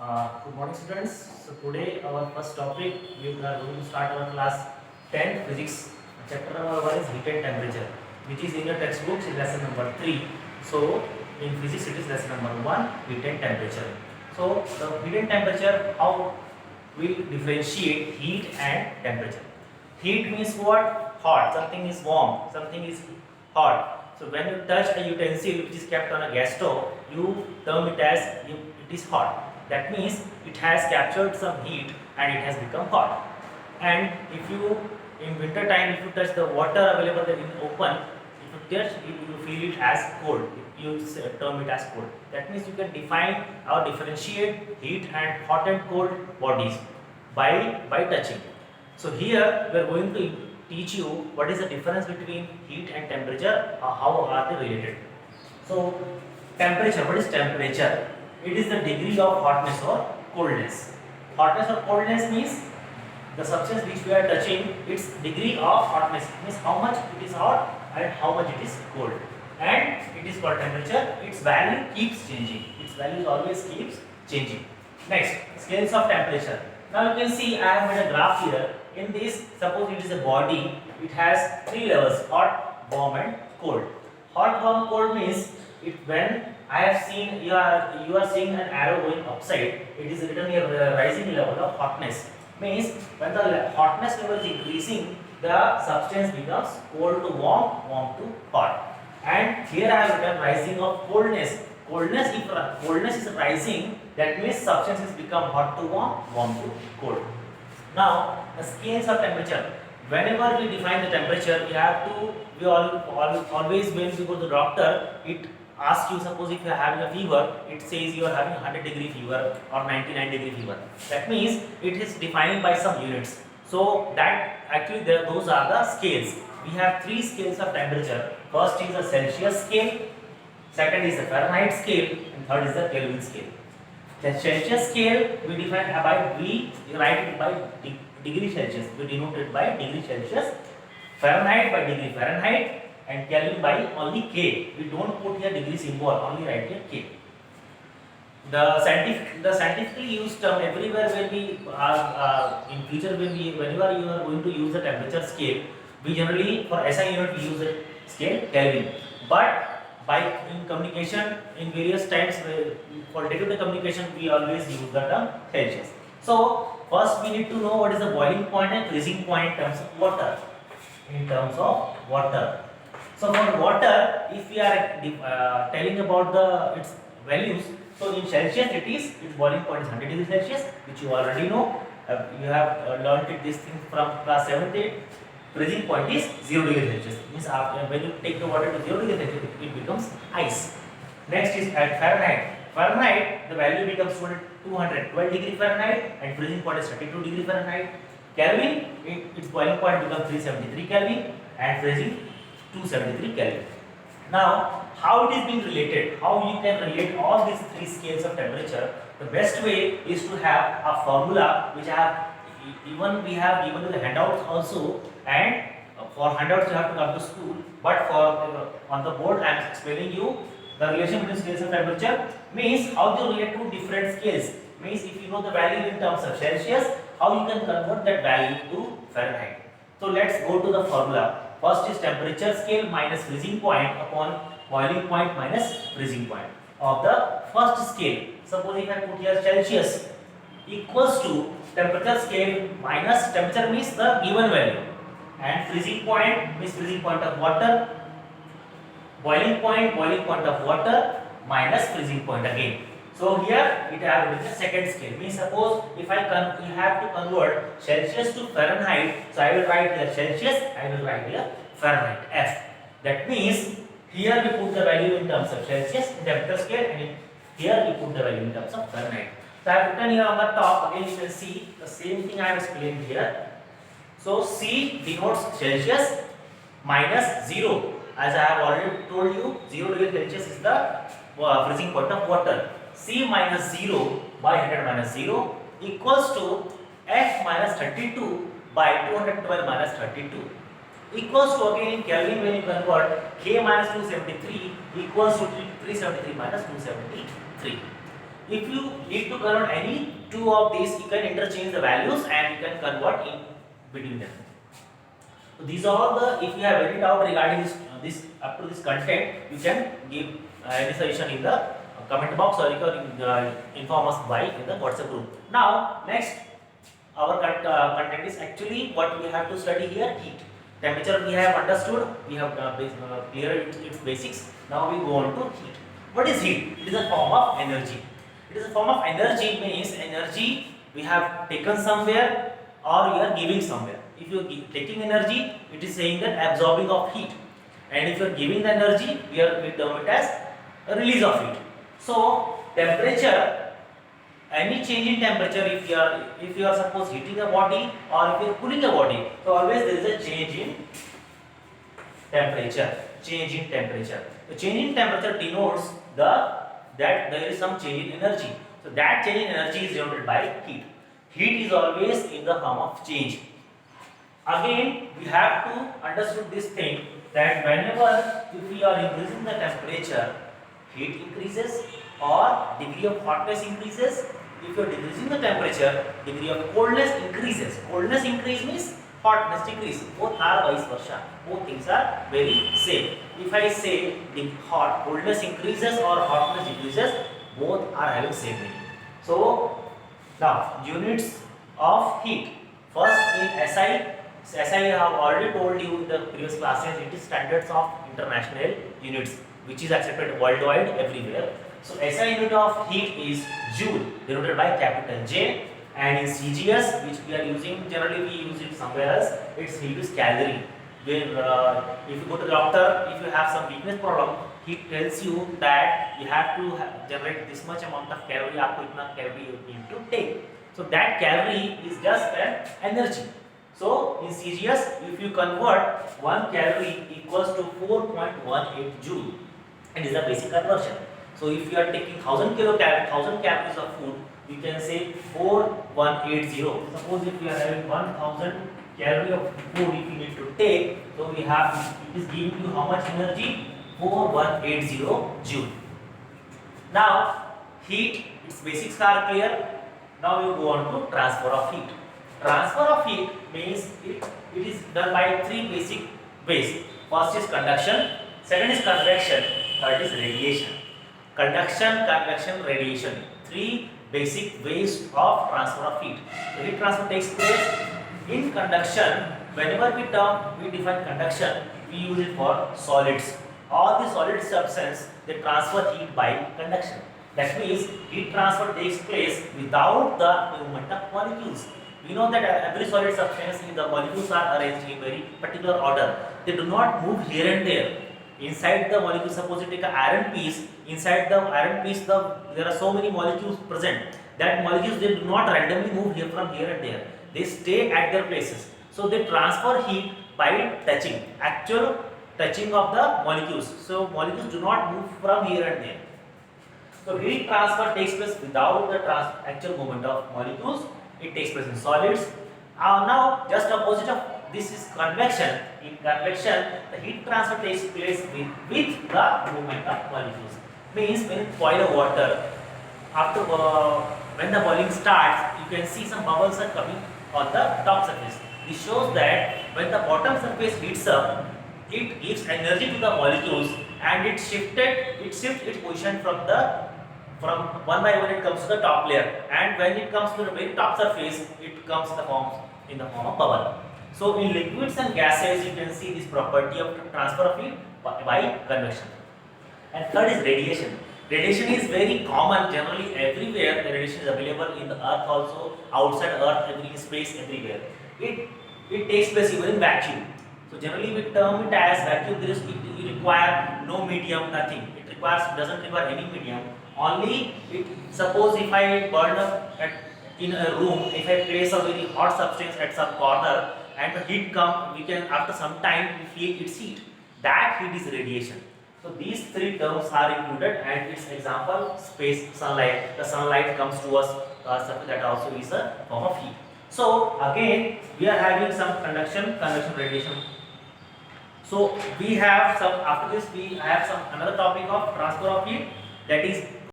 Good morning, students. So today our first topic we are going to start our class 10 physics. Chapter number 1 is heat and temperature, which is in your textbooks in lesson number 3. So in physics it is lesson number 1, heat and temperature. So the heat and temperature, how we differentiate heat and temperature. Heat means what? Hot. Something is warm. Something is hot. So when you touch a utensil which is kept on a gas stove, you term it as it is hot. That means it has captured some heat and it has become hot. And if you in winter time, if you touch the water available in open, if you touch it, you feel it as cold. You term it as cold. That means you can define or differentiate heat and hot and cold bodies by touching. So here we are going to teach you what is the difference between heat and temperature, how are they related. So temperature, what is temperature? It is the degree of hotness or coldness. Hotness or coldness means the substance which we are touching, its degree of hotness means how much it is hot and how much it is cold. And it is called temperature. Its value keeps changing. Its value always keeps changing. Next, scales of temperature. Now you can see I have made a graph here. In this, suppose it is a body. It has three levels: hot, warm, and cold. Hot, warm, cold means when I have seen you are seeing an arrow going upside. It is written here rising level of hotness. Means when the hotness level is increasing, the substance becomes cold to warm, warm to hot. And here I have written rising of coldness. Coldness, if coldness is rising, that means substance has become hot to warm, warm to cold. Now the scales of temperature. Whenever we define the temperature, we always when we go to the doctor, it asks you, suppose if you are having a fever, it says you are having 100-degree fever or 99-degree fever. That means it is defined by some units. So that actually those are the scales. We have three scales of temperature. First is the Celsius scale, second is the Fahrenheit scale, and third is the Kelvin scale. The Celsius scale we define we write it by degree Celsius. We denote it by degree Celsius. Fahrenheit by degree Fahrenheit, and Kelvin by only K. We don't put here degree symbol, only write here K. The scientifically used term everywhere when we are in future whenever you are going to use the temperature scale, we generally for SI unit we use the scale Kelvin. But in communication in various times for day-to-day communication we always use the term Celsius. So first we need to know what is the boiling point and freezing point in terms of water. So for water, if we are telling about its values, so in Celsius its boiling point is 100 degrees Celsius, which you already know. You have learnt this thing from class 7th 8. Freezing point is 0 degrees Celsius. Means after when you take the water to 0 degrees Celsius, it becomes ice. Next is at Fahrenheit. Fahrenheit, the value becomes 212 degree Fahrenheit, and freezing point is 32 degree Fahrenheit. Kelvin, its boiling point becomes 373 Kelvin, and freezing 273 Kelvin. Now, how it is being related? How you can relate all these three scales of temperature? The best way is to have a formula which we have given in the handouts also, and for handouts you have to come to school. But for on the board I am explaining you the relation between scales of temperature. Means how they relate to different scales. Means if you know the value in terms of Celsius, how you can convert that value to Fahrenheit. So let's go to the formula. First is temperature scale minus freezing point upon boiling point minus freezing point of the first scale. Suppose if I put here Celsius equals to temperature scale minus temperature means the given value, and freezing point means freezing point of water, boiling point of water minus freezing point again. So here it have the second scale. Means suppose if we have to convert Celsius to Fahrenheit, so I will write here Celsius, I will write here Fahrenheit F. That means here we put the value in terms of Celsius in temperature scale, and here we put the value in terms of Fahrenheit. So I have written here on the top, again you can see the same thing I have explained here. So C denotes Celsius minus 0. As I have already told you, 0 degree Celsius is the freezing point of water. C minus 0 by 100 minus 0 equals to F minus 32 by 212 minus 32 equals to, again in Kelvin when you convert, K minus 273 equals to 373 minus 273. If you need to convert any two of these, you can interchange the values and you can convert in between them. So these are all the, if you have any doubt regarding this up to this content, you can give any suggestion in the comment box, or you can inform us by in the WhatsApp group. Now next, our content is actually what we have to study here: heat. Temperature we have understood, we have cleared its basics. Now we go on to heat. What is heat? It is a form of energy. It is a form of energy, means energy we have taken somewhere or we are giving somewhere. If you are taking energy, it is saying that absorbing of heat, and if you are giving the energy, we term it as a release of heat. So temperature, any change in temperature, if you are suppose heating a body or if you are cooling a body, so always there is a change in temperature. Change in temperature. The change in temperature denotes that there is some change in energy. So that change in energy is denoted by heat. Heat is always in the form of change. Again, we have to understand this thing that whenever if we are increasing the temperature, heat increases or degree of hotness increases. If you are decreasing the temperature, degree of coldness increases. Coldness increase means hotness decrease. Both are vice versa. Both things are very same. If I say the coldness increases or hotness decreases, both are having same meaning. So now units of heat. First in SI. As I have already told you in the previous classes, it is standards of international units, which is accepted worldwide everywhere. So SI unit of heat is joule, denoted by capital J, and in CGS, which we are using, generally we use it somewhere else, its heat is calorie. Where if you go to the doctor, if you have some weakness problem, he tells you that you have to generate this much amount of calorie, आपको इतना calorie you need to take. So that calorie is just an energy. So in CGS, if you convert 1 calorie equals to 4.18 joule, and is a basic conversion. So if you are taking 1000 calories of food, you can say 4180. Suppose if you are having 1000 calorie of food, if you need to take, so we have, it is giving you how much energy? 4180 joule. Now heat, its basics are clear. Now you go on to transfer of heat. Transfer of heat means it is done by three basic ways. First is conduction, second is convection, third is radiation. Conduction, convection, radiation. Three basic ways of transfer of heat. So heat transfer takes place in conduction. Whenever we define conduction, we use it for solids. All the solid substance, they transfer heat by conduction. That means heat transfer takes place without the movement of molecules. We know that every solid substance, the molecules are arranged in very particular order. They do not move here and there. Inside the molecule, suppose you take an iron piece, inside the iron piece there are so many molecules present. That molecules, they do not randomly move here from here and there. They stay at their places. So they transfer heat by touching, actual touching of the molecules. So molecules do not move from here and there. So heat transfer takes place without the actual movement of molecules. It takes place in solids. Now just opposite of this is convection. In convection, the heat transfer takes place with the movement of molecules. Means when you boil a water, after when the boiling starts, you can see some bubbles are coming on the top surface. This shows that when the bottom surface heats up, it gives energy to the molecules and it shifts its position from one by one it comes to the top layer, and when it comes to the very top surface, it comes in the form of bubble. So in liquids and gases, you can see this property of transfer of heat by convection. And third is radiation. Radiation is very common, generally everywhere. The radiation is available in the earth also, outside earth, in space, everywhere. It takes place even in vacuum. So generally we term it as vacuum. It requires no medium, nothing. It doesn't require any medium. Only suppose if I burn up in a room, if I place a very hot substance at some corner and the heat comes, we can after some time we feel its heat. That heat is radiation. So these three terms are included, and its example space, sunlight. The sunlight comes to us, that also is a form of heat. So again we are having some conduction, convection, radiation. So we have some, after this we have some another topic of transfer of heat, that is